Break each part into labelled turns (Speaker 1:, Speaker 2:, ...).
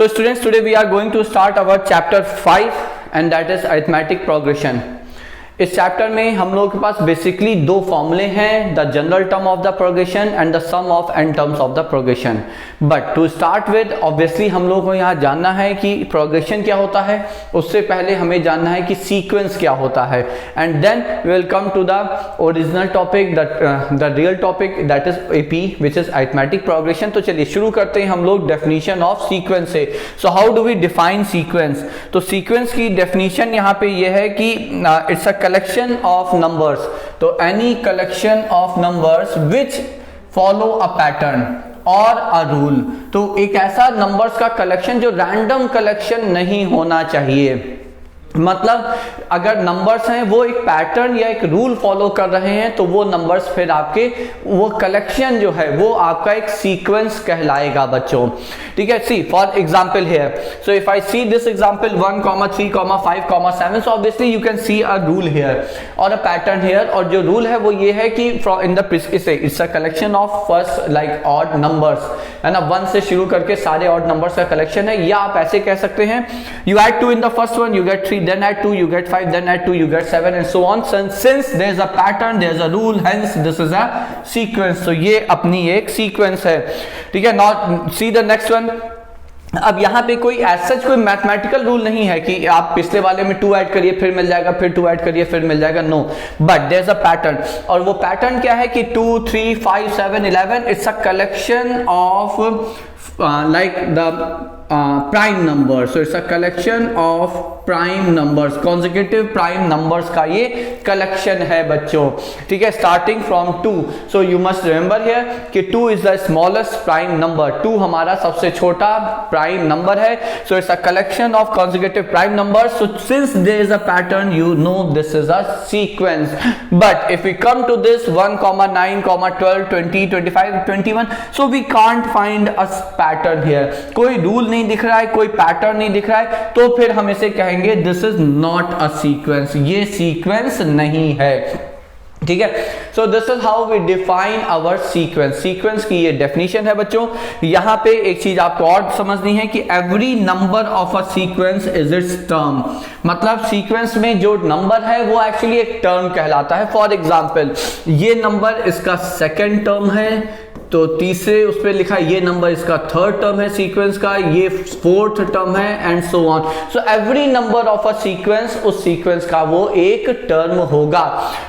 Speaker 1: So students, today we are going to start our chapter 5 and that is arithmetic progression. इस chapter में हम लोगों के पास बेसिकली दो फॉर्मूले हैं, the general term of the progression and the sum of n terms of the progression. But to start with obviously हम लोगों को यहाँ जानना है कि प्रोग्रेशन क्या होता है, उससे पहले हमें जानना है कि सीक्वेंस क्या होता है, and then we will come to the original topic, the real topic that is AP which is arithmetic progression. तो चलिए शुरू करते हैं हम लोग डेफिनेशन ऑफ सीक्वेंस से. So how do we define sequence? तो सीक्वेंस की डेफिनेशन यहाँ पे ये है कि it's a collection of numbers. तो any collection of numbers which follow a pattern और a rule. तो एक ऐसा नंबर्स का कलेक्शन जो रैंडम कलेक्शन नहीं होना चाहिए. मतलब अगर नंबर्स हैं वो एक पैटर्न या एक रूल फॉलो कर रहे हैं तो वो नंबर्स फिर आपके वो कलेक्शन जो है वो आपका एक सीक्वेंस कहलाएगा बच्चों. ठीक है, see for example here, so if I see this example 1, 3, 5, 7, so obviously you can see a rule here और अ पैटर्न हियर. और जो रूल है वो ये है कि in the it's a collection of first like odd numbers, है ना, 1 से शुरू करके सारे ऑड नंबर्स का कलेक्शन है. या आप ऐसे कह सकते हैं you add 2 in the first one, you get 3, then add 2 you get 5, then add 2 you get 7 and so on. Since there is a pattern, there is a rule, hence this is a sequence. So ये अपनी एक sequence है. ठीक है, now see the next one. अब यहाँ पे कोई सच कोई मैथमेटिकल रूल नहीं है कि आप पिछले वाले में 2 ऐड करिए फिर मिल जाएगा, फिर 2 ऐड करिए फिर मिल जाएगा. No, but there is a pattern. और वो पैटर्न क्या है कि 2, 3, 5, 7, 11 it's a collection of like the prime numbers. So it's a collection of prime numbers, consecutive prime numbers का ये collection है बच्चों. ठीक है, starting from 2. So you must remember here कि 2 is the smallest prime number. 2 हमारा सबसे छोटा prime number है. So it's a collection of consecutive prime numbers. So since there is a pattern, you know this is a sequence. But if we come to this 1, 9, 12, 20, 25, 21, so we can't find a pattern here. कोई rule नहीं दिख रहा है, कोई pattern नहीं दिख रहा है, तो फिर हम इसे कहेंगे this is not a sequence, ये सीक्वेंस नहीं है. ठीक है, so this is how we define our sequence. Sequence की ये डेफिनेशन है बच्चों. यहां पे एक चीज आपको और समझनी है कि every number of a sequence is it's term. मतलब सीक्वेंस में जो नंबर है वो एक्चुअली एक टर्म कहलाता है. फॉर एग्जांपल ये नंबर इसका सेकंड टर्म है, तो तीसरे उस पर लिखा ये नंबर इसका थर्ड टर्म है सीक्वेंस का, ये फोर्थ टर्म है and so on. So every number of a sequence उस सीक्वेंस का वो एक टर्म होगा.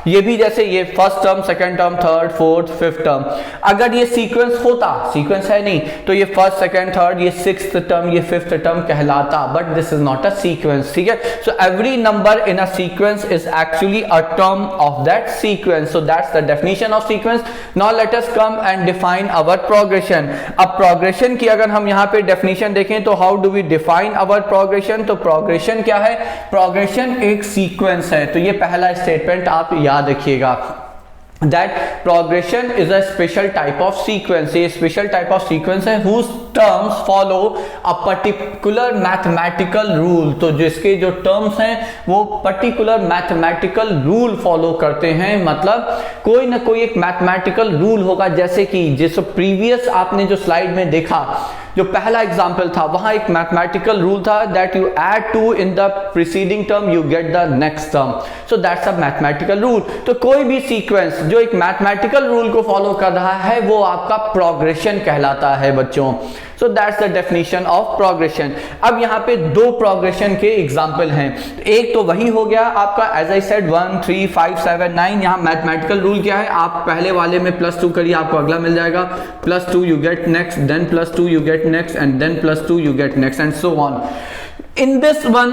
Speaker 1: ये भी जैसे ये first term, second term, third, fourth, fifth term. अगर ये सीक्वेंस होता, सीक्वेंस है नहीं, तो ये फर्स्ट, सेकंड, थर्ड, ये सिक्स्थ टर्म, ये फिफ्थ टर्म कहलाता. But this is not a sequence. ठीक है, so every number in a sequence is actually a term of that sequence. So that's the definition of sequence. Now let us come and define our progression. अब progression की अगर हम यहाँ पे definition देखें तो how do we define our progression? तो progression क्या है? प्रोग्रेशन एक सीक्वेंस है. तो ये पहला स्टेटमेंट आप याद रखिएगा, that progression is a special type of sequence. ये special type of sequence है whose terms follow a particular mathematical rule. तो जिसके जो terms हैं वो particular mathematical rule follow करते हैं. मतलब कोई ना कोई एक mathematical rule होगा. जैसे कि जिस previous आपने जो slide में देखा, जो पहला एग्जाम्पल था, वहां एक मैथमेटिकल रूल था that you add 2 in the preceding term you get the next term. So that's a mathematical rule. तो कोई भी सीक्वेंस जो एक मैथमेटिकल रूल को फॉलो कर रहा है वो आपका प्रोग्रेशन कहलाता है बच्चों. सो that's the definition of progression. अब यहाँ पे दो प्रोग्रेशन के एग्जाम्पल हैं. एक तो वही हो गया आपका एज आई सेड 1, 3, 5, 7, 9. यहाँ मैथमेटिकल रूल क्या है? आप पहले वाले में +2 करिए, आपको अगला मिल जाएगा. +2 you get next, then +2 you get next and then +2 you get next and so on. In this one,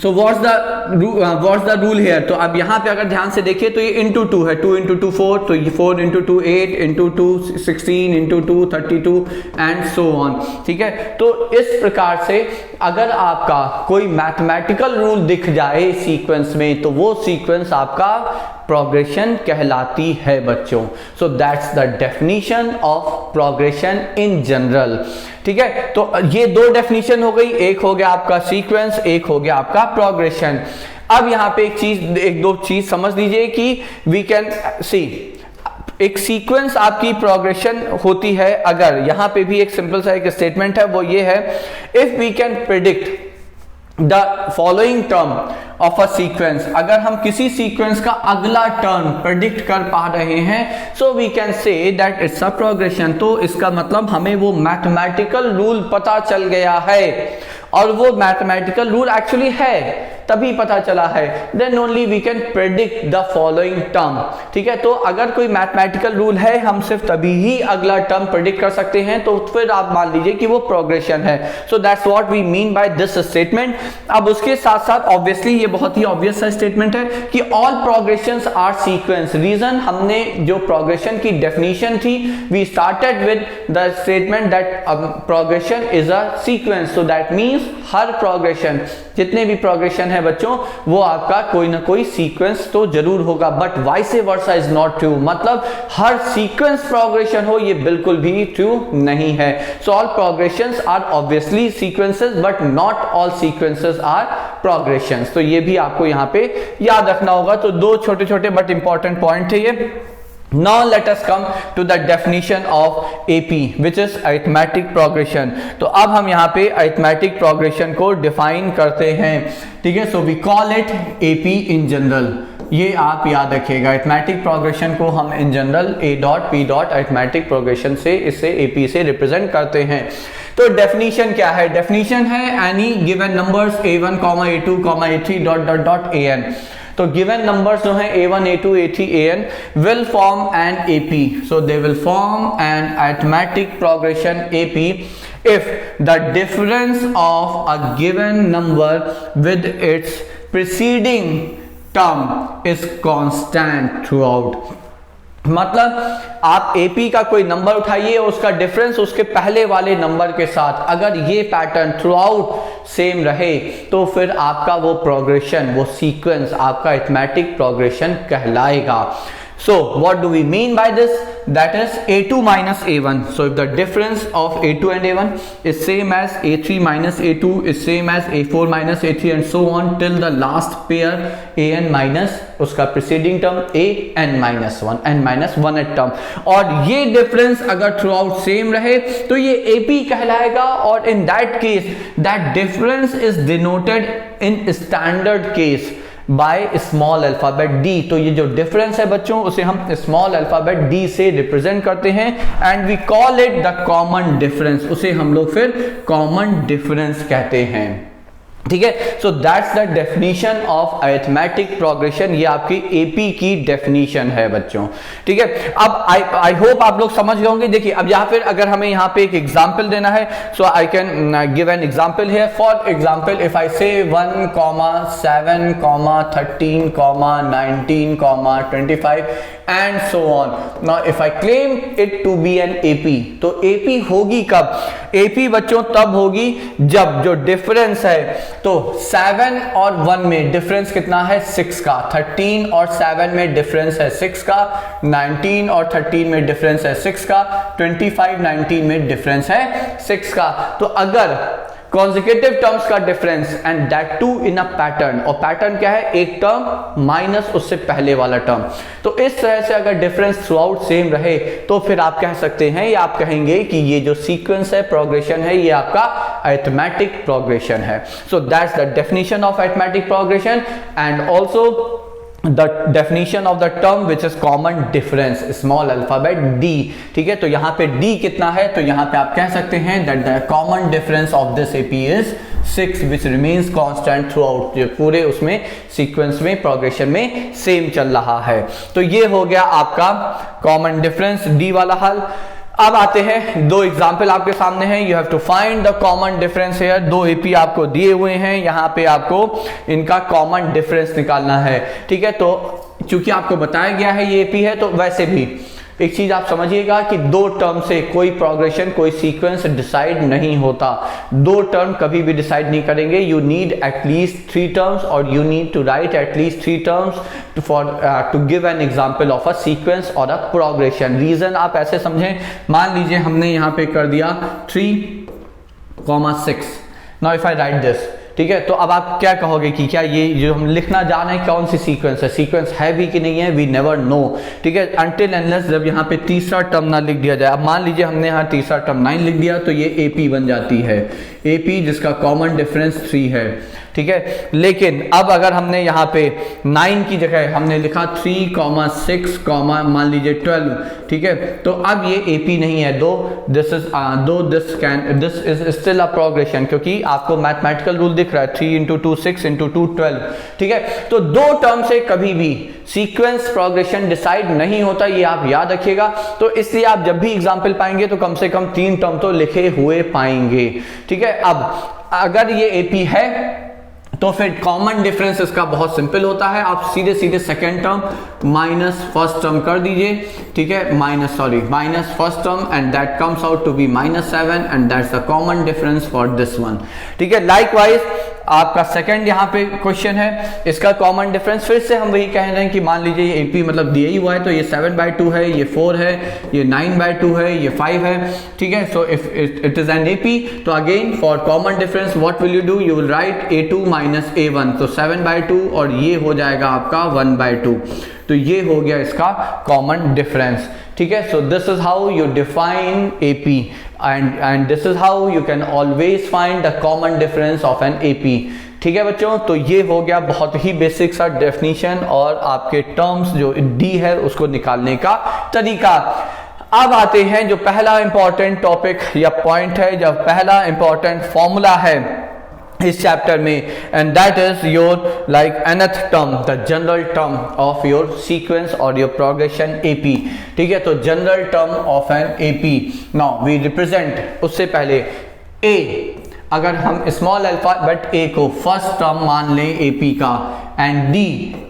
Speaker 1: so what's the rule here? तो अब यहाँ पे अगर ध्यान से देखिए तो ये into 2 है, 2 into 2 4, तो ये 4 into 2 8, into 2 16, into 2 32 and so on. ठीक है, तो इस प्रकार से अगर आपका कोई मैथमेटिकल रूल दिख जाए सीक्वेंस में तो वो सीक्वेंस आपका प्रोग्रेशन कहलाती है बच्चों. सो that's the definition of progression in general. ठीक है, तो ये दो डेफिनेशन हो गई. एक हो गया आपका सीक्वेंस, एक हो गया आपका प्रोग्रेशन. अब यहाँ पे एक दो चीज समझ लीजिए कि वी कैन सी एक सीक्वेंस आपकी प्रोग्रेशन होती है। अगर यहां पे भी एक सिंपल सा एक स्टेटमेंट है, वो ये है, if we can predict the following term of a sequence, अगर हम किसी सीक्वेंस का अगला टर्म प्रेडिक्ट कर पा रहे हैं, so we can say that it's a progression. तो इसका मतलब हमें वो मैथमेटिकल रूल पता चल गया है, और वो मैथमेटिकल रूल एक्चुअली है तभी पता चला है, then only we can predict the following term. ठीक है, तो अगर कोई मैथमेटिकल रूल है, हम सिर्फ तभी ही अगला टर्म प्रेडिक्ट कर सकते हैं, तो फिर आप मान लीजिए कि वो प्रोग्रेशन है। So that's what we mean by this statement. अब उसके साथ साथ ऑब्वियसली ये बहुत ही ऑब्वियस सा स्टेटमेंट है कि all progressions are sequence. Reason, हमने जो प्रोग्रेशन की डेफिनेशन थी, we started with the statement that progression is a sequence. So that means हर प्रोग्रेशन, जितने भी प्रोग्रेशन है बच्चों, वो आपका कोई ना कोई सीक्वेंस तो जरूर होगा, but vice versa is not true. मतलब हर सीक्वेंस प्रोग्रेशन हो, ये बिल्कुल भी ट्रू नहीं है। So all progressions are obviously sequences, but not all sequences are progressions. तो ये भी आपको यहां पे याद रखना होगा। तो दो छोटे छोटे बट इंपॉर्टेंट पॉइंट है ये। Now let us come to the definition of AP, which is arithmetic progression. तो अब हम यहाँ पे arithmetic progression को define करते हैं। ठीक है, so we call it AP in general. ये आप याद रखिएगा, arithmetic progression को हम in general A dot P dot arithmetic progression से, इससे AP से represent करते हैं। तो डेफिनेशन क्या है? डेफिनेशन है any given numbers A1, A2, A3 dot dot dot AN। तो गिवन नंबर्स जो हैं A1, A2, A3, AN will form an AP. So they will form an arithmetic progression AP if the difference of a given number with its preceding term is constant throughout. मतलब आप AP का कोई number उठाइए, उसका difference उसके पहले वाले number के साथ अगर ये पैटर्न थ्रू आउट सेम रहे, तो फिर आपका वो प्रोग्रेशन, वो सीक्वेंस आपका अरिथमेटिक प्रोग्रेशन कहलाएगा। So what do we mean by this? That is A2 minus A1. So if the difference of A2 and A1 is same as A3 minus A2 is same as A4 minus A3 and so on till the last pair AN minus उसका preceding term AN minus 1 and minus 1th term, और ये difference अगर throughout same रहे तो ये AP कहलाएगा। और in that case that difference is denoted in standard case by small alphabet D। तो ये जो डिफरेंस है बच्चों, उसे हम स्मॉल अल्फाबेट D से रिप्रेजेंट करते हैं and we call it the common difference. उसे हम लोग फिर कॉमन डिफरेंस कहते हैं। ठीक है, so that's the definition of arithmetic progression. ये आपकी AP की डेफिनेशन है बच्चों। ठीक है, अब आई होप आप लोग समझ गए होंगे। देखिए अब यहाँ फिर अगर हमें यहाँ पे एक एग्जांपल देना है, so I can give an example here. For example if I say 1, 7, 13, 19, 25 and so on. Now if I claim it to be an AP, तो AP होगी कब? AP बच्चों तब होगी जब जो डिफरेंस है, तो 7 और 1 में डिफरेंस कितना है? 6 का। 13 और 7 में डिफरेंस है 6 का। 19 और 13 में डिफरेंस है 6 का। 25, 19 में डिफरेंस है 6 का। तो अगर कॉन्जिक्यूटिव टर्म्स का difference and that too in a pattern, और पैटर्न क्या है? एक टर्म माइनस उससे पहले वाला टर्म। तो इस तरह से अगर डिफरेंस थ्रू आउट सेम रहे, तो फिर आप कह सकते हैं या आप कहेंगे कि ये जो सीक्वेंस है, प्रोग्रेशन है, ये आपका अरिथमेटिक प्रोग्रेशन है। So that's the definition of arithmetic progression and also the definition of the term which is common difference, small alphabet D। ठीक है, तो यहाँ पे D कितना है? तो यहाँ पे आप कह सकते हैं that the common difference of this AP is 6 which remains constant throughout। जो पूरे उसमें सीक्वेंस में, प्रोग्रेशन में सेम चल रहा है। तो ये हो गया आपका कॉमन डिफरेंस D वाला हल। अब आते हैं, दो एग्जाम्पल आपके सामने हैं। You have to find the common difference here. दो AP आपको दिए हुए हैं, यहाँ पे आपको इनका कॉमन डिफरेंस निकालना है। ठीक है, तो चूंकि आपको बताया गया है ये AP है, तो वैसे भी एक चीज आप समझिएगा कि दो टर्म से कोई प्रोग्रेशन, कोई सीक्वेंस डिसाइड नहीं होता। दो टर्म कभी भी डिसाइड नहीं करेंगे। यू नीड एटलीस्ट 3 टर्म्स और you need to write at least 3 terms for to give an example of a sequence और अ प्रोग्रेशन। रीजन आप ऐसे समझें, मान लीजिए हमने यहां पे कर दिया 3, 6। Now if I right this ठीक है, तो अब आप क्या कहोगे कि क्या ये जो हम लिखना जा रहे हैं कौन सी सीक्वेंस है, सीक्वेंस है भी कि नहीं है, वी नेवर नो। ठीक है, अनटिल अनलेस जब यहाँ पे तीसरा टर्म ना लिख दिया जाए। अब मान लीजिए हमने यहाँ तीसरा टर्म 9 लिख दिया तो ये AP बन जाती है, AP जिसका कॉमन डिफरेंस 3 है। ठीक है, लेकिन अब अगर हमने यहाँ पे 9 की जगह हमने लिखा 3, 6, मान लीजिए 12, ठीक है, तो अब ये AP नहीं है, this is still a progression, क्योंकि आपको मैथमेटिकल रूल दिख रहा है 3 × 2 6 × 2 12। ठीक है, तो दो टर्म से कभी भी सीक्वेंस प्रोग्रेशन डिसाइड नहीं होता, ये आप याद रखिएगा। तो इसलिए आप जब भी एग्जाम्पल पाएंगे तो कम से कम 3 टर्म तो लिखे हुए पाएंगे। ठीक है, अब अगर ये AP है तो फिर कॉमन डिफरेंस इसका बहुत सिंपल होता है, आप सीधे सीधे second term minus first term कर दीजिए। ठीक है, minus first term and that comes out to be -7 and that's the common difference for this one. ठीक है, लाइकवाइज आपका सेकंड यहाँ पे क्वेश्चन है, इसका कॉमन डिफरेंस फिर से हम वही कह रहे हैं कि मान लीजिए ये AP मतलब दिया ही हुआ है, तो ये 7/2 है, ये 4 है, ये 9/2 है, ये 5 है। ठीक है, so if it is an AP, तो again for common difference what will you do, you will write A2 - A1, तो 7/2 और ये हो जाएगा आपका 1/2, तो ये हो गया इसका कॉमन डिफरेंस। ठीक है, so this is how you define AP and this is how you can always find the common difference of an AP। ठीक है बच्चों, तो ये हो गया बहुत ही बेसिक सा डेफिनेशन और आपके टर्म्स जो D है उसको निकालने का तरीका। अब आते हैं जो पहला इंपॉर्टेंट टॉपिक या पॉइंट है, जब पहला इंपॉर्टेंट फॉर्मूला है इस चैप्टर में, and that is your like nth term, the general term of your sequence और योर प्रोग्रेशन AP। ठीक है, तो general term of an AP, now we represent, उससे पहले A, अगर हम स्मॉल अल्फाबेट A को फर्स्ट टर्म मान लें AP का, and D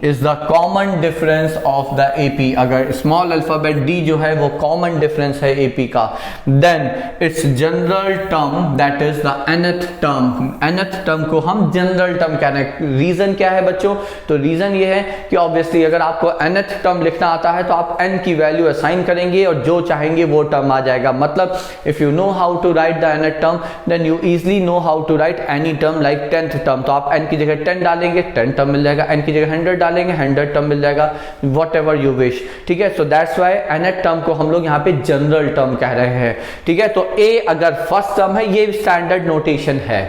Speaker 1: is the common difference of the AP, अगर स्मॉल अल्फाबेट D जो है वो कॉमन डिफरेंस है AP का, then it's general term that is the nth term. nth term को हम जनरल टर्म कह रहे हैं। रीजन क्या है बच्चों, तो रीजन ये है कि ऑब्वियसली अगर आपको nth टर्म लिखना आता है तो आप n की वैल्यू असाइन करेंगे और जो चाहेंगे वो टर्म आ जाएगा। मतलब if you know how to write the nth term then you easily know how to write any term like 10th term, तो आप n की जगह 10 डालेंगे 10 टर्म मिल जाएगा, n की जगह 100 डालेंगे 100 टर्म मिल जाएगा, वॉट एवर यू विश। ठीक है, so that's why nth term को हम लोग यहाँ पे जनरल टर्म कह रहे हैं। ठीक है, तो A अगर फर्स्ट टर्म है, ये स्टैंडर्ड नोटेशन है।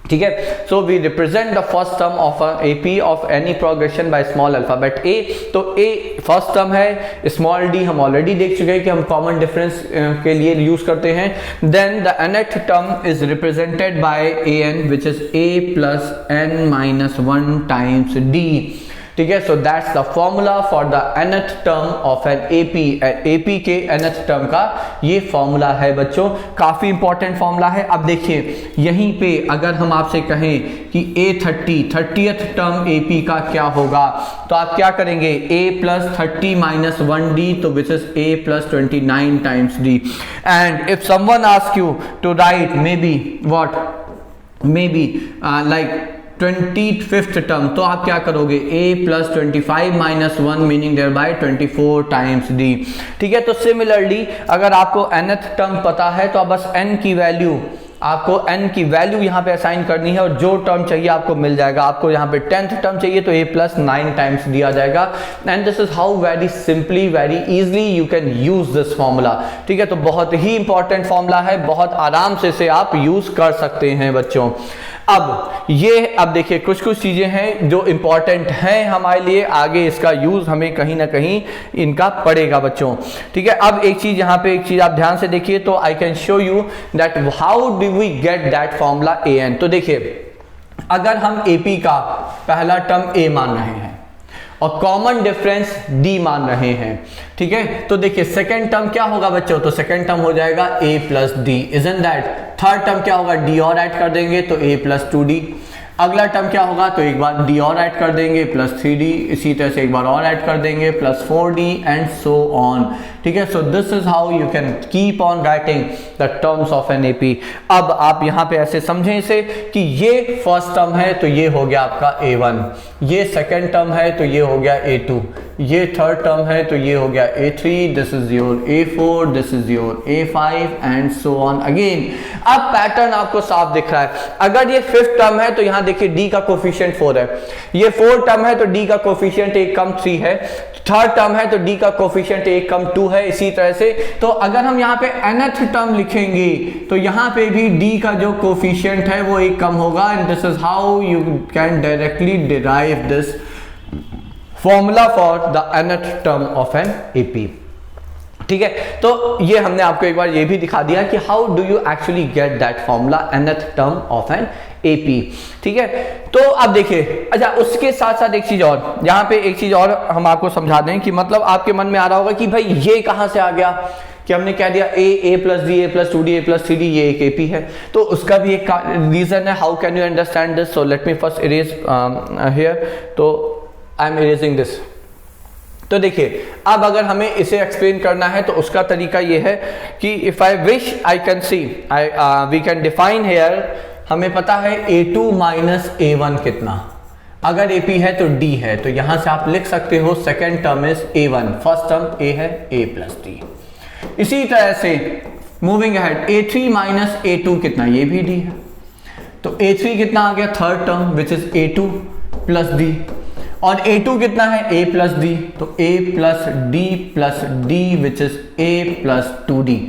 Speaker 1: ठीक है, so we represent the first term of AP of any progression by small alphabet A, तो A फर्स्ट टर्म है, स्मॉल d हम ऑलरेडी देख चुके हैं कि हम कॉमन डिफरेंस के लिए यूज करते हैं। Then the nth term is represented by AN which is A + n - 1 times D। ठीक है, so that's the formula for the nth term of an AP के nth टर्म का ये फॉर्मूला है बच्चों, काफी इंपॉर्टेंट फॉर्मूला है। अब देखिए यहीं पे अगर हम आपसे कहें कि A30th टर्म AP का क्या होगा, तो आप क्या करेंगे, A + 30 - 1D, तो which is A + 29 times D। And if someone ask you to write maybe like 25th term, तो आप क्या करोगे, A + 25 - 1 meaning thereby 24 times D। ठीक है, तो सिमिलरली अगर आपको nth टर्म पता है तो आप बस n की वैल्यू यहाँ पे असाइन करनी है और जो टर्म चाहिए आपको मिल जाएगा। आपको यहाँ पे 10th टर्म चाहिए तो A + 9 टाइम्स दिया जाएगा। And this is how very simply very easily you can use this formula. ठीक है, तो बहुत ही इंपॉर्टेंट फॉर्मूला है, बहुत आराम से इसे आप यूज कर सकते हैं बच्चों। अब देखिए कुछ चीजें हैं जो इंपॉर्टेंट हैं हमारे लिए, आगे इसका यूज हमें कहीं ना कहीं इनका पड़ेगा बच्चों। ठीक है, अब एक चीज आप ध्यान से देखिए, तो I can show you that how do we get that formula AN। तो देखिए अगर हम AP का पहला टर्म A मान रहे हैं और कॉमन डिफरेंस D मान रहे हैं, ठीक है, तो देखिए सेकंड टर्म क्या होगा बच्चों, तो सेकंड टर्म हो जाएगा A + D, isn't that. Third term क्या होगा, D और ऐड कर देंगे तो A + 2D। अगला टर्म क्या होगा, तो एक बार D और ऐड कर देंगे +3D, इसी तरह से एक बार और ऐड कर देंगे +4D एंड सो ऑन। ठीक है। So this is how you can keep on writing the terms of an AP. अब आप यहाँ पे ऐसे समझें इसे कि ये फर्स्ट टर्म है तो ये हो गया आपका A1, ये सेकेंड टर्म है तो ये हो गया A2, ये थर्ड टर्म है तो ये हो गया A3, this is your A4, this is your A5 and so on again. अब पैटर्न आपको साफ दिख रहा है। अगर ये फिफ्थ टर्म है तो यहाँ देखिए D का कोफिशिएंट 4 है, ये फोर्थ टर्म है तो D का कोफिशिएंट 1 कम 3 है, थर्ड टर्म है तो D का कोफिशिएंट 1 कम 2 है। इसी तरह से तो अगर हम यहाँ पे nth टर्म लिखेंगे तो यहाँ पे भी D का जो कोफिशिएंट है वो 1 कम होगा। And this is how you can directly derive this formula for the nth term of an AP. ठीक है, तो ये हमने आपको एक बार ये भी दिखा दिया कि how do you actually get that formula nth term of an AP. ठीक है, तो अब देखिए, अच्छा उसके साथ साथ एक चीज और, यहाँ पे एक चीज और हम आपको समझा दें कि मतलब आपके मन में आ रहा होगा कि भाई ये कहां से आ गया, कि हमने क्या दिया a plus D a plus 2d a plus 3d, ये एक एपी है। तो उसका भी एक रीजन है, how can you understand this. So let me first erase here, तो आई एम इरेजिंग दिस। तो देखिए, अब अगर हमें इसे एक्सप्लेन करना है तो उसका तरीका ये है कि if I wish I can see we can define here. हमें पता है A2 माइनस A1 कितना, अगर AP है तो D है, तो यहां से आप लिख सकते हो second term is A1, first term A है A प्लस D। इसी तरह से moving ahead A3 minus A2 कितना, ये भी D है, तो A3 कितना आ गया third term which is A2 plus D, और A2 कितना है A प्लस D, तो A plus D plus D which is A plus 2D।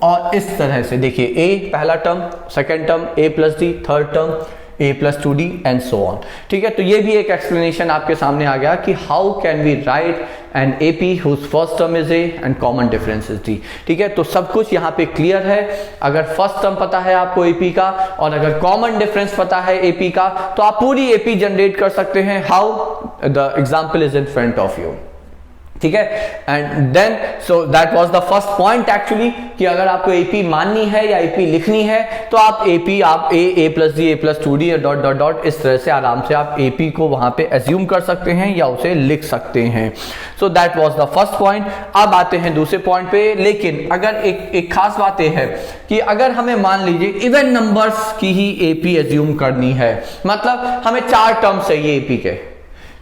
Speaker 1: और इस तरह से देखिए A पहला term, second term A plus D, third term A plus 2D and so on. ठीक है, तो ये भी एक एक्सप्लेनेशन आपके सामने आ गया कि how can we write an AP whose first term is A and common difference is D। ठीक है, तो सब कुछ यहाँ पे क्लियर है। अगर फर्स्ट टर्म पता है आपको AP का और अगर कॉमन डिफरेंस पता है AP का, तो आप पूरी AP जनरेट कर सकते हैं। How, the example is in front of you. ठीक है, and then so that was the first point actually, कि अगर आपको AP माननी है या AP लिखनी है तो आप AP आप A plus D A plus 2D dot dot dot इस तरह से आराम से आप AP को वहां पे एज्यूम कर सकते हैं या उसे लिख सकते हैं। सो that was the first point. अब आते हैं दूसरे पॉइंट पे, लेकिन अगर एक खास बात यह है कि अगर हमें मान लीजिए इवन नंबर्स की ही AP एज्यूम करनी है, मतलब हमें 4 टर्म चाहिए AP के,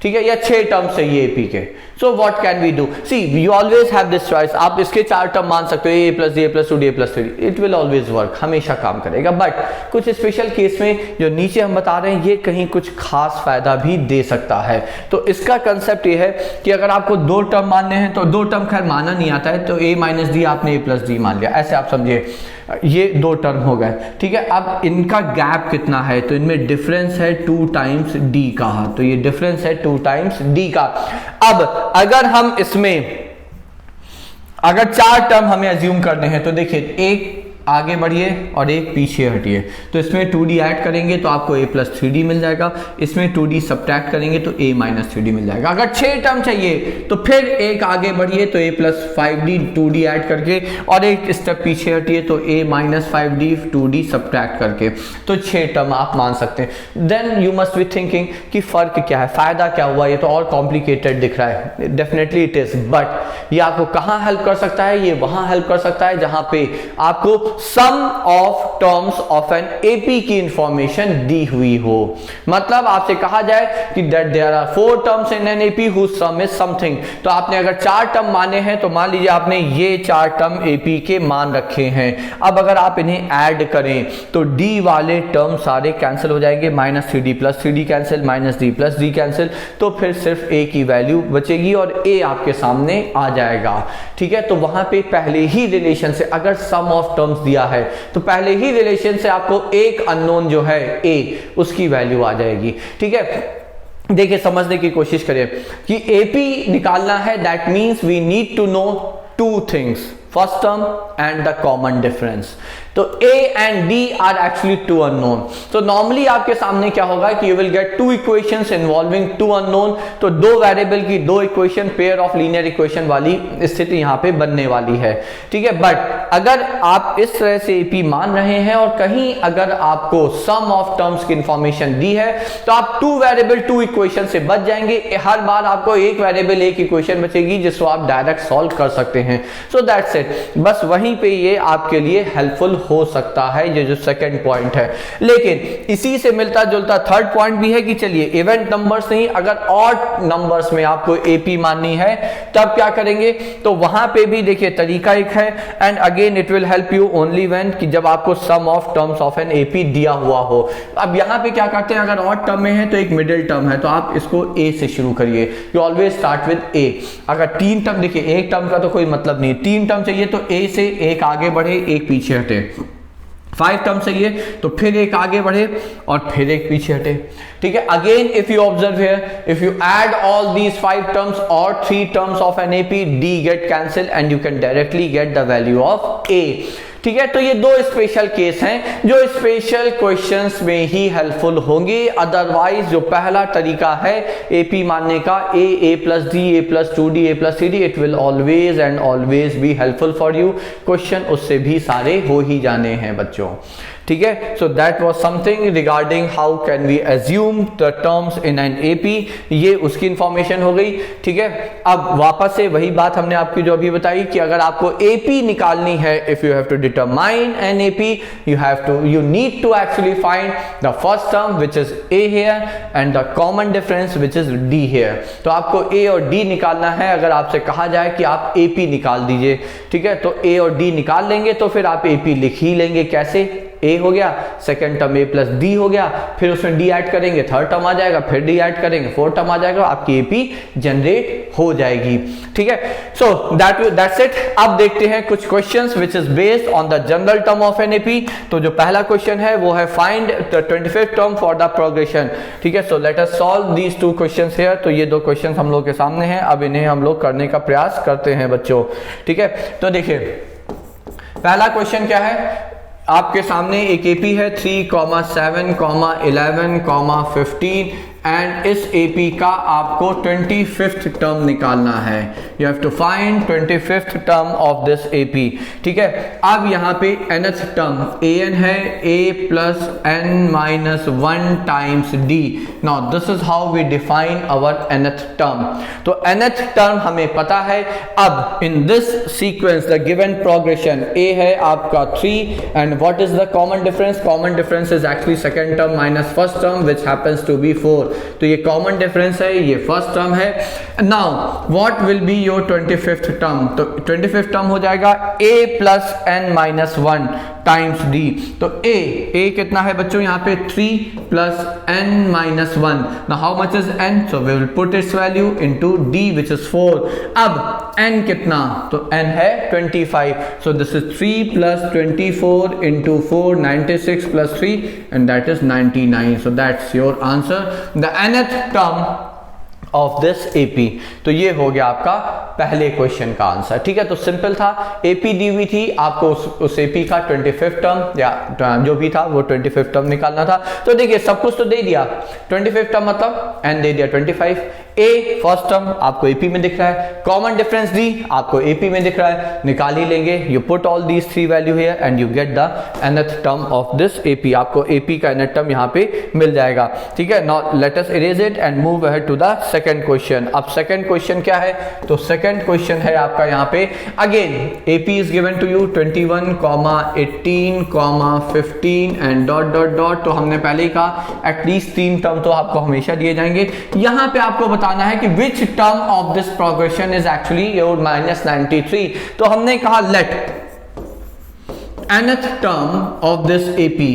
Speaker 1: ठीक है, या 6 टर्म चाहिए AP के, so what can we do. See you always have this choice, आप इसके 4 टर्म मान सकते हो A plus D A plus 2D A plus 3D, it will always work, हमेशा काम करेगा। बट कुछ स्पेशल केस में जो नीचे हम बता रहे हैं ये कहीं कुछ खास फायदा भी दे सकता है। तो इसका कंसेप्ट ये है कि अगर आपको 2 टर्म मानने हैं, तो 2 टर्म खैर माना नहीं आता है, तो A माइनस D आपने A प्लस D मान लिया, ऐसे आप समझिए ये 2 टर्म हो गए। ठीक है, अब इनका गैप कितना है, तो इनमें डिफरेंस है 2 टाइम्स D का, तो ये डिफरेंस है 2 टाइम्स D का। अब अगर हम इसमें अगर 4 टर्म हमें एज्यूम करने हैं, तो देखिए एक आगे बढ़िए और एक पीछे हटिए, तो इसमें 2D ऐड करेंगे तो आपको A प्लस 3D मिल जाएगा, इसमें 2D सब्ट्रैक्ट करेंगे तो A माइनस 3D मिल जाएगा। अगर 6 टर्म चाहिए तो फिर एक आगे बढ़िए तो A plus 5D 2D add करके, और एक स्टेप पीछे हटिए तो A minus 5D 2D subtract करके, तो 6 टर्म आप मान सकते हैं। Then you must be thinking कि फर्क क्या है, फायदा क्या हुआ, ये तो और कॉम्प्लिकेटेड दिख रहा है। डेफिनेटली इट इज, बट ये आपको कहाँ हेल्प कर सकता है, ये वहां हेल्प कर सकता है जहां पे आपको sum of terms of an AP की इंफॉर्मेशन दी हुई हो। मतलब आपसे कहा जाए कि that there are 4 terms in an AP whose sum is something, तो आपने अगर 4 टर्म माने हैं तो मान लीजिए आपने ये 4 टर्म AP के मान रखे हैं। अब अगर आप इन्हें ऐड करें तो D वाले टर्म सारे कैंसिल हो जाएंगे, minus 3D plus 3D cancel, minus D plus D cancel, तो फिर सिर्फ A की वैल्यू बचेगी और A आपके सामने आ जाएगा। ठीक है, तो वहां पे पहले ही रिलेशन से अगर सम ऑफ टर्म्स दिया है तो पहले ही रिलेशन से आपको एक अननोन जो है A उसकी वैल्यू आ जाएगी। ठीक है, देखिए समझने की कोशिश करें कि AP निकालना है, that means we need to know 2 things. First term and the common difference. तो A and D are actually two unknown. तो नॉर्मली आपके सामने क्या होगा कि you will get two equations involving two unknown. तो दो वेरिएबल की दो equation pair of linear equation वाली स्थिति यहाँ पे बनने वाली है, ठीक है। बट अगर आप इस तरह से AP मान रहे हैं और कहीं अगर आपको सम ऑफ टर्म्स की इंफॉर्मेशन दी है तो आप टू वेरिएबल टू इक्वेशन से बच जाएंगे। हर बार आपको एक वेरिएबल एक इक्वेशन बचेगी जिसको आप डायरेक्ट सॉल्व कर सकते हैं। सो दैट्स इट, बस वहीं पे ये आपके लिए हेल्पफुल हो सकता है, ये जो सेकंड पॉइंट है। लेकिन इसी से मिलता जुलता थर्ड पॉइंट भी है कि चलिए इवेंट नंबर्स नहीं, अगर ऑड नंबर्स में आपको AP माननी है तब क्या करेंगे, तो वहां पे भी देखिए तरीका एक है। And again it will help you only when कि जब आपको sum of terms of an AP दिया हुआ हो। अब यहां पे क्या करते हैं, अगर ऑड टर्म में है तो एक मिडिल टर्म है तो आप इसको A से शुरू करिए, you always start with A। अगर तीन टर्म, देखिए एक टर्म का तो कोई मतलब नहीं, तीन टर्म चाहिए तो A से एक आगे बढ़े एक पीछे हटे, 5 टर्म चाहिए तो फिर एक आगे बढ़े और फिर एक पीछे हटे, ठीक है। Again if you observe here, if you add all these 5 terms और 3 terms of an AP, D get cancel and you can directly get the value of A, ठीक है। तो ये दो स्पेशल केस हैं जो स्पेशल क्वेश्चंस में ही helpful होंगे। अदरवाइज जो पहला तरीका है AP मानने का, A plus D, A plus 2D, A plus 3D, it will always and always be helpful for you. Question उससे भी सारे हो ही जाने हैं बच्चों, ठीक है। So that was something regarding how can we assume the terms in an AP, ये उसकी इंफॉर्मेशन हो गई, ठीक है। अब वापस से वही बात हमने आपकी जो अभी बताई कि अगर आपको AP निकालनी है, if you have to determine an AP, you need to actually find the first term which is A here and the common difference which is D here। तो आपको A और D निकालना है। अगर आपसे कहा जाए कि आप AP निकाल दीजिए, ठीक है, तो A और D निकाल लेंगे तो फिर आप AP लिख ही लेंगे। कैसे, A हो गया, second term A plus D हो गया, फिर उसमें D ऐड करेंगे, थर्ड टर्म आ जाएगा, फिर D ऐड करेंगे, फोर्थ टर्म आ जाएगा, आपकी AP जनरेट हो जाएगी, ठीक है। So that's it. अब देखते हैं कुछ questions which is based on the general term of an AP। तो जो पहला क्वेश्चन है वो है find the 25th term for the progression, ठीक है। So let us solve these two questions here. तो ये दो क्वेश्चंस हम लोग के सामने हैं, अब इन्हें हम लोग करने का प्रयास करते हैं बच्चों, ठीक है। तो देखिए पहला क्वेश्चन क्या है, आपके सामने एक AP है 3, 7, 11, 15 एंड इस AP का आपको 25th टर्म निकालना है। You have to find 25th term of this AP, ठीक है। अब यहाँ पे nth टर्म an है, A plus n minus 1 times D। Now this is how we define our nth term. तो nth टर्म हमें पता है। अब in this sequence the given progression A है आपका 3 and what is the common difference, common difference is actually second term minus first term which happens to be 4। तो ये common difference है, ये फर्स्ट टर्म है। Now what will be your 25th term, तो 25th term हो जाएगा A plus n minus 1 times D। तो A कितना है बच्चों यहाँ पे 3 plus n minus 1। Now how much is n, so we will put its value into D which is 4। अब n कितना, तो n है 25, so this is 3 plus 24 into 4, 96 plus 3 and that is 99। So that's your answer, the nth term of this AP। तो ये हो गया आपका पहले क्वेश्चन का आंसर, ठीक है। तो सिंपल था, AP दी हुई थी, आपको उस AP का 25th टर्म या जो भी था वो 25th टर्म निकालना था। तो देखिए सब कुछ तो दे दिया, 25th टर्म मतलब n दे दिया 25, A फर्स्ट टर्म आपको AP में दिख रहा है, कॉमन डिफरेंस D आपको AP में दिख रहा है, निकाल ही लेंगे। You put all these 3 value here and you get the nth term of this AP। आपको AP का nth टर्म यहाँ पे मिल जाएगा, ठीक है। Now let us erase it and move ahead to the second question. अब सेकंड क्वेश्चन क्या है, तो सेकंड क्वेश्चन है आपका यहाँ पे again AP is given to you 21, 18, 15 and dot dot dot. तो हमने पहले ही कहा एटलीस्ट 3 टर्म तो आपको हमेशा दिए जाएंगे। यहाँ पे आपको बताना है कि which term of this progression is actually your minus 93। तो हमने कहा let nth term of this AP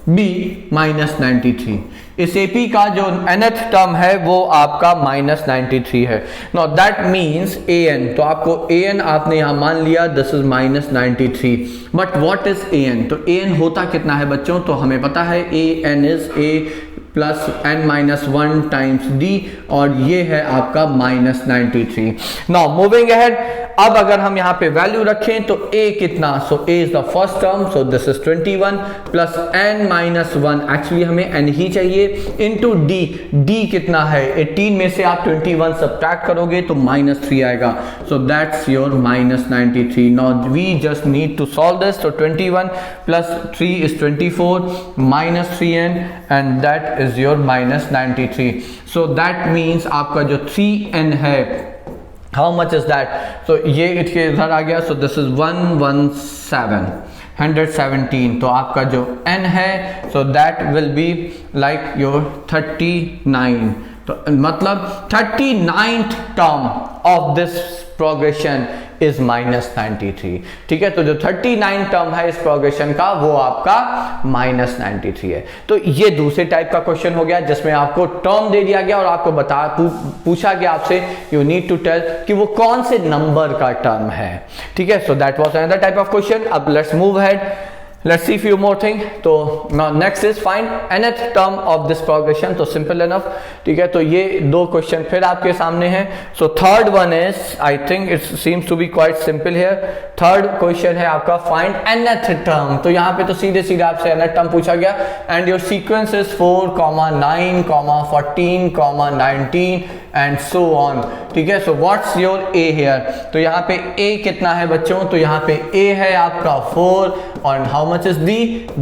Speaker 1: be minus 93। इस AP का जो nth टर्म है वो आपका माइनस 93 है। नाउ दैट मीन्स an, तो आपको an आपने यहां मान लिया this is minus 93। But what is an, तो an होता कितना है बच्चों, तो हमें पता है an is a plus n minus 1 times D और ये है आपका माइनस 93। नाउ मूविंग अहेड, अब अगर हम यहाँ पे वैल्यू रखें तो a कितना, सो a is the first term, so this is 21 plus n minus 1, actually हमें n ही चाहिए, इनटू d कितना है 18 में से आप 21 सब्ट्रैक्ट करोगे तो -3 आएगा, so that's your -93. Now we just need to solve this, तो 21 plus 3 is 24 minus 3n and that is your -93. So that means आपका जो 3n है, how much is that, so ये इसके इधर आ गया, सो दिस इज 117, तो आपका जो n है so that will be like your 39, तो मतलब 39th term of this progression is -93. ठीक है, तो जो 39 टर्म है इस प्रोग्रेशन का वो आपका -93 है. तो ये दूसरे टाइप का क्वेश्चन हो गया जिसमें आपको टर्म दे दिया गया और आपको पूछा गया आपसे यू नीड टू टेल कि वो कौन से नंबर का टर्म है. ठीक है, so that was another type of question. अब let's move ahead, let's see few more thing. तो now next is find nth term of this progression. तो simple enough. ठीक है, तो ये दो क्वेश्चन फिर आपके सामने हैं. So third one is, I think it seems to be quite simple here. Third question है आपका find nth term. तो यहाँ पे तो सीधे सीधे आपसे nth term पूछा गया and your sequence is 4, 9, 14, 19 and so on. ठीक है, so what's your a here? तो यहाँ पे a कितना है बच्चों, तो यहाँ पे a है आपका 4 और how much is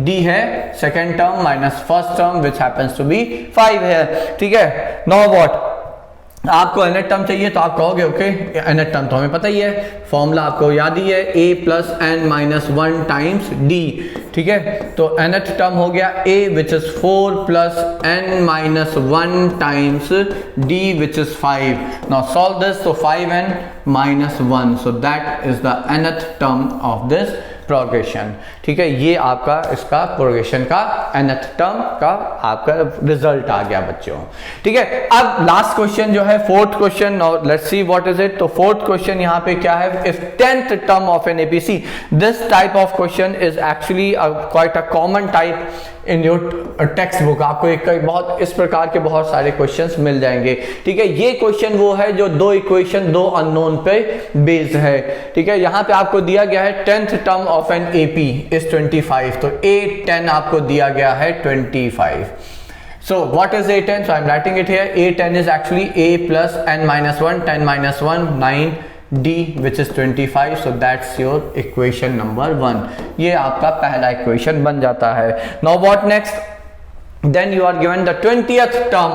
Speaker 1: d है second term minus first term which happens to be 5 है. ठीक है, now what, आपको nth टर्म चाहिए तो आप कहोगे ओके nth टर्म तो हमें पता ही है, फॉर्मूला आपको याद ही है, a plus n minus 1 times d. ठीक है, तो nth टर्म हो गया a which is 4 plus n minus 1 times d which is 5. Now solve this, तो 5n minus 1, so that is the nth term of this progression. ठीक है, ये आपका इसका प्रोग्रेशन का nth टर्म का आपका रिजल्ट आ गया बच्चों. ठीक है, अब लास्ट क्वेश्चन जो है fourth question, now let's see what is it. तो फोर्थ क्वेश्चन यहाँ पे क्या है, if 10th term of an APC, this type of question is actually quite a common type in your textbook. आपको एक बहुत इस प्रकार के बहुत सारे क्वेश्चंस मिल जाएंगे. ठीक है, ये क्वेश्चन वो है जो दो इक्वेशन दो अननोन पे बेस्ड है. ठीक है, यहाँ पे आपको दिया गया है 10th term of an AP is 25, तो a10 आपको दिया गया है 25. So what is a10? So I'm writing it here. a10 is actually a plus n minus 1, 10 minus 1, 9 d which is 25. So that's your equation number 1. ये आपका पहला equation बन जाता है. Now what next? Then you are given the 20th term.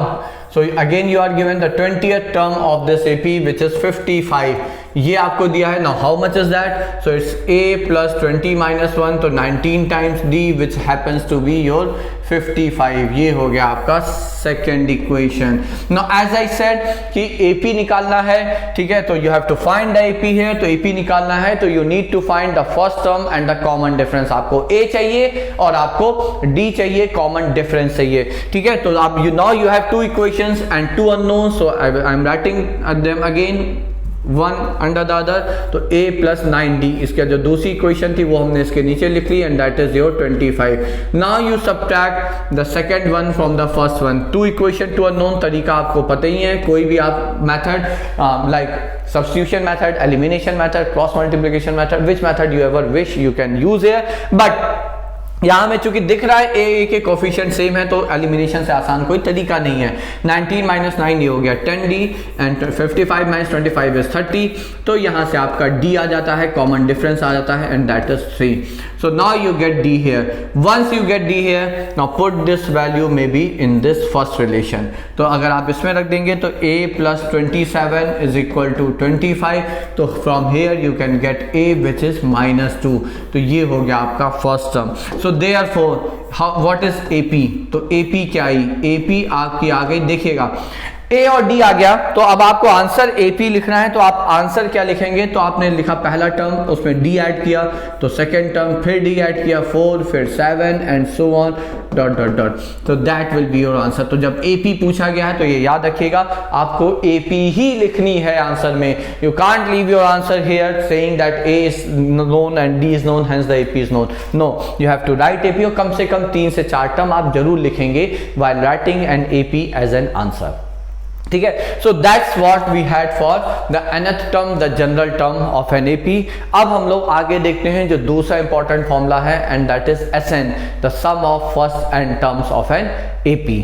Speaker 1: So again you are given the 20th term of this AP which is 55. ये आपको दिया है. Now how much is that? So it's a plus 20 minus 1, तो 19 times d which happens to be your 55. ये हो गया आपका second equation. Now as I said कि AP निकालना है. ठीक है, तो you have to find the AP here. तो AP निकालना है तो you need to find the first term and the common difference. आपको A चाहिए और आपको D चाहिए, common difference चाहिए. ठीक है, तो आप now you have two equations and two unknowns. So I'm writing them again one under the other. तो a plus 9d, इसका जो दूसरी इक्वेशन थी वो हमने इसके नीचे लिख ली and that is your 25. Now you subtract the second one from the first one. Two equation two unknown, तरीका आपको पता ही है. कोई भी आप method like substitution method, elimination method, cross multiplication method, which method you ever wish you can use here. But यहाँ में चूंकि दिख रहा है a के कोफिशिएंट सेम है तो एलिमिनेशन से आसान कोई तरीका नहीं है. 19 माइनस 9 ये हो गया 10d एंड 55 माइनस 25 इज 30. तो यहाँ से आपका d आ जाता है, कॉमन डिफरेंस आ जाता है and that is 3. So now you get d here. Once you get d here, now put this value maybe in this first relation. तो अगर आप इसमें रख देंगे तो a plus 27 is equal to 25. तो from here you can get a which is minus 2. तो ये हो गया आपका first term. So therefore, what is AP? तो AP क्या आई? AP आपकी आ गई, देखिएगा A और D आ गया. तो अब आपको आंसर AP लिखना है तो आप आंसर क्या लिखेंगे, तो आपने लिखा पहला टर्म, उसमें D ऐड किया, तो सेकंड टर्म फिर D ऐड किया, 4 फिर 7 and so on dot dot dot. तो that will be your answer. तो जब AP पूछा गया है तो ये याद रखिएगा आपको AP ही लिखनी है आंसर में. You can't leave your answer here saying that A is known and D is known hence the AP is known. No, you have to write AP और कम से कम 3 से 4 टर्म आप जरूर लिखेंगे while writing an AP as an answer. ठीक है। So that's what we had for the nth term, the general term of an AP. अब हम लोग आगे देखते हैं जो दूसरा इंपॉर्टेंट फॉर्मूला है, and that is SN, the sum of first n terms of an AP.